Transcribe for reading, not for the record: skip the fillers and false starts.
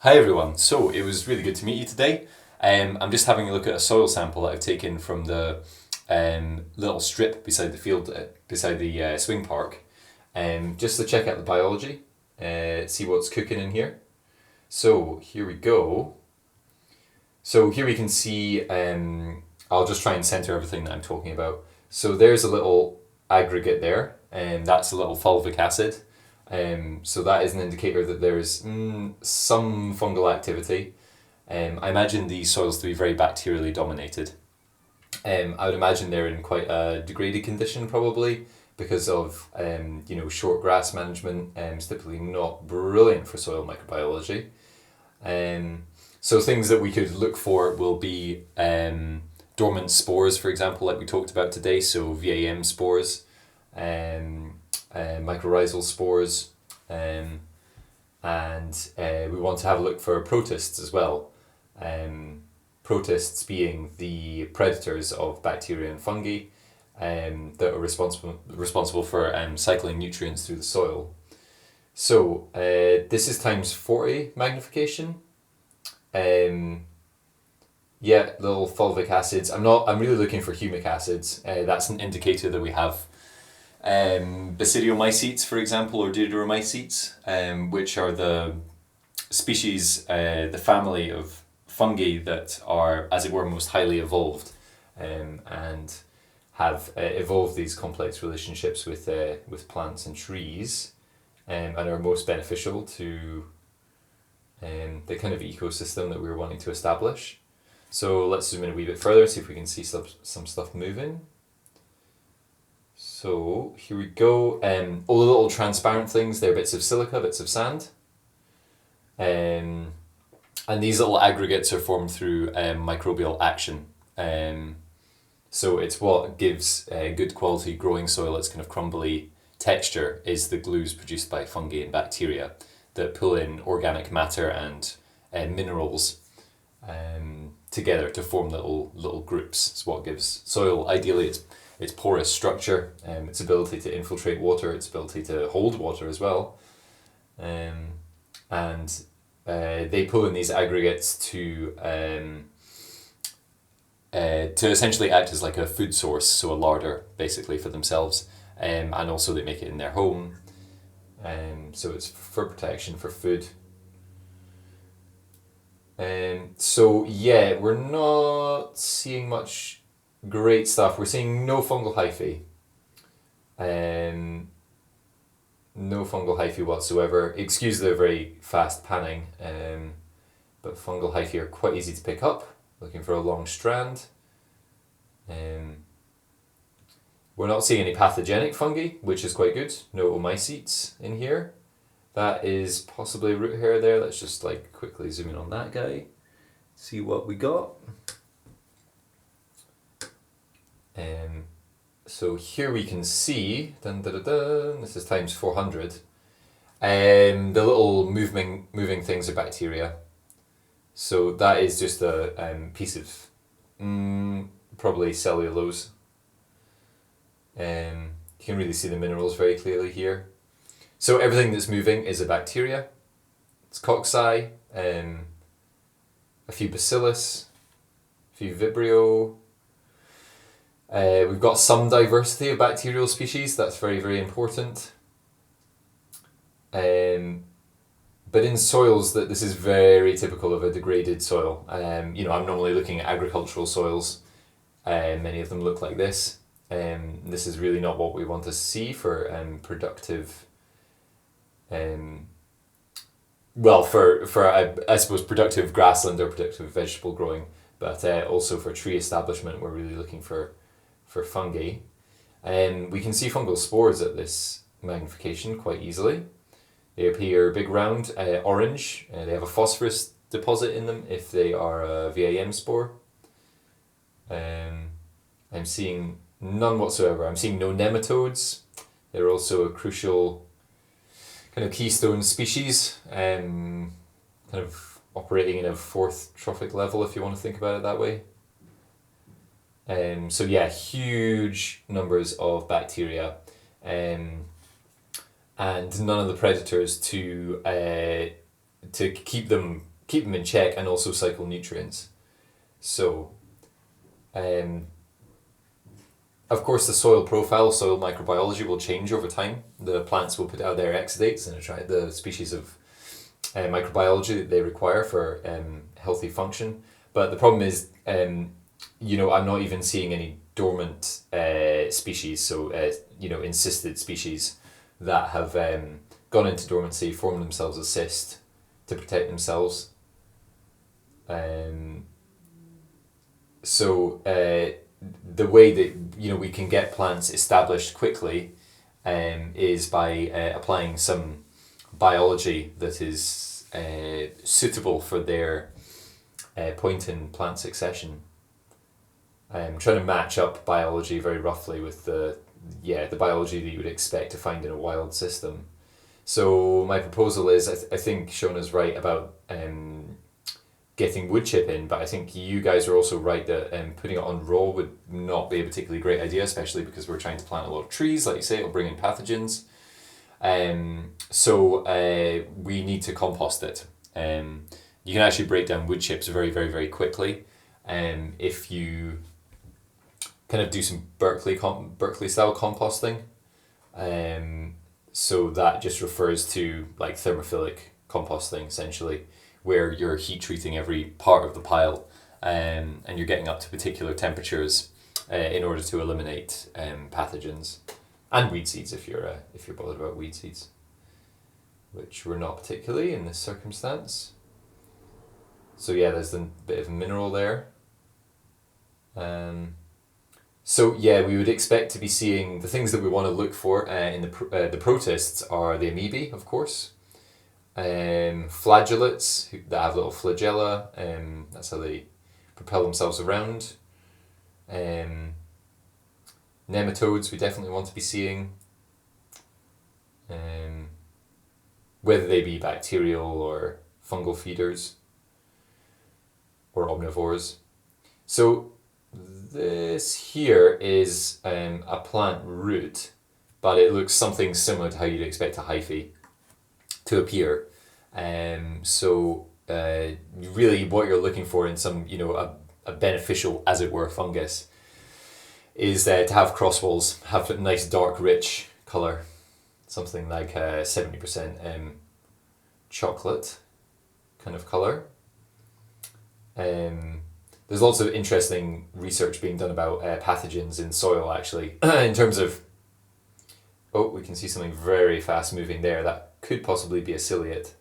Hi everyone. So it was really good to meet you today. I'm just having a look at a soil sample that I've taken from the little strip beside the field, beside the swing park, just to check out the biology, see what's cooking in here. So here we go. So here we can see. I'll just try and center everything that I'm talking about. So there's a little aggregate there, and that's a little fulvic acid. So that is an indicator that there's some fungal activity. I imagine these soils to be very bacterially dominated. I would imagine they're in quite a degraded condition probably because of short grass management. It's typically not brilliant for soil microbiology. So things that we could look for will be dormant spores, for example, like we talked about today. So VAM spores, mycorrhizal spores, and we want to have a look for protists as well. Protists being the predators of bacteria and fungi that are responsible for cycling nutrients through the soil. So this is times 40 magnification. Little fulvic acids. I'm really looking for humic acids. That's an indicator that we have basidiomycetes, for example, or didyromycetes, which are the species, the family of fungi that are, as it were, most highly evolved, and have evolved these complex relationships with plants and trees, and are most beneficial to the kind of ecosystem that we were wanting to establish. So let's zoom in a wee bit further, see if we can see some stuff moving. So here we go. All the little transparent things, they're bits of silica, bits of sand. And these little aggregates are formed through microbial action. So it's what gives good quality growing soil its kind of crumbly texture is the glues produced by fungi and bacteria that pull in organic matter and minerals together to form little groups. It's what gives soil, ideally, its porous structure, its ability to infiltrate water, its ability to hold water as well. And they pull in these aggregates to essentially act as like a food source, so a larder basically for themselves, and also they make it in their home. So it's for protection, for food. We're not seeing much great stuff. We're seeing no fungal hyphae. No fungal hyphae whatsoever. Excuse the very fast panning, but fungal hyphae are quite easy to pick up. Looking for a long strand. We're not seeing any pathogenic fungi, which is quite good. No omycetes in here. That is possibly a root hair there. Let's just quickly zoom in on that guy. See what we got. So here we can see, this is times 400, the little moving things are bacteria. So that is just a piece of probably cellulose. You can really see the minerals very clearly here. So everything that's moving is a bacteria. It's cocci, a few bacillus, a few vibrio. We've got some diversity of bacterial species. That's very, very important. But in soils, this is very typical of a degraded soil. I'm normally looking at agricultural soils. Many of them look like this. This is really not what we want to see for productive. I suppose productive grassland or productive vegetable growing, but also for tree establishment, we're really looking for fungi. We can see fungal spores at this magnification quite easily. They appear big, round, orange. They have a phosphorus deposit in them if they are a VAM spore. I'm seeing none whatsoever. I'm seeing no nematodes. They're also a crucial kind of keystone species, kind of operating in a fourth trophic level if you want to think about it that way. Huge numbers of bacteria, and none of the predators to to keep them in check and also cycle nutrients. So, of course, the soil profile, soil microbiology will change over time. The plants will put out their exudates and attract the species of microbiology that they require for healthy function. But the problem is, I'm not even seeing any dormant species, so encysted species that have gone into dormancy, formed themselves a cyst to protect themselves. So the way that we can get plants established quickly is by applying some biology that is suitable for their point in plant succession. I'm trying to match up biology very roughly with the biology that you would expect to find in a wild system. So my proposal is, I think Shona's right about getting wood chip in, but I think you guys are also right that putting it on raw would not be a particularly great idea, especially because we're trying to plant a lot of trees. Like you say, it'll bring in pathogens. So we need to compost it. You can actually break down wood chips very, very, very quickly. If you kind of do some Berkeley style composting. So that just refers to like thermophilic composting essentially, where you're heat treating every part of the pile, and you're getting up to particular temperatures in order to eliminate pathogens and weed seeds if you're bothered about weed seeds, which we're not particularly in this circumstance. So yeah, there's a bit of mineral there. So yeah, we would expect to be seeing the things that we want to look for in the protists are the amoebae, of course, flagellates that have little flagella, that's how they propel themselves around. Nematodes we definitely want to be seeing, whether they be bacterial or fungal feeders or omnivores. So this here is a plant root, but it looks something similar to how you'd expect a hyphae to appear. So really what you're looking for in some, a beneficial, as it were, fungus is to have cross walls, have a nice dark rich colour, something like 70% chocolate kind of colour. There's lots of interesting research being done about pathogens in soil actually, in terms of, we can see something very fast moving there, that could possibly be a ciliate.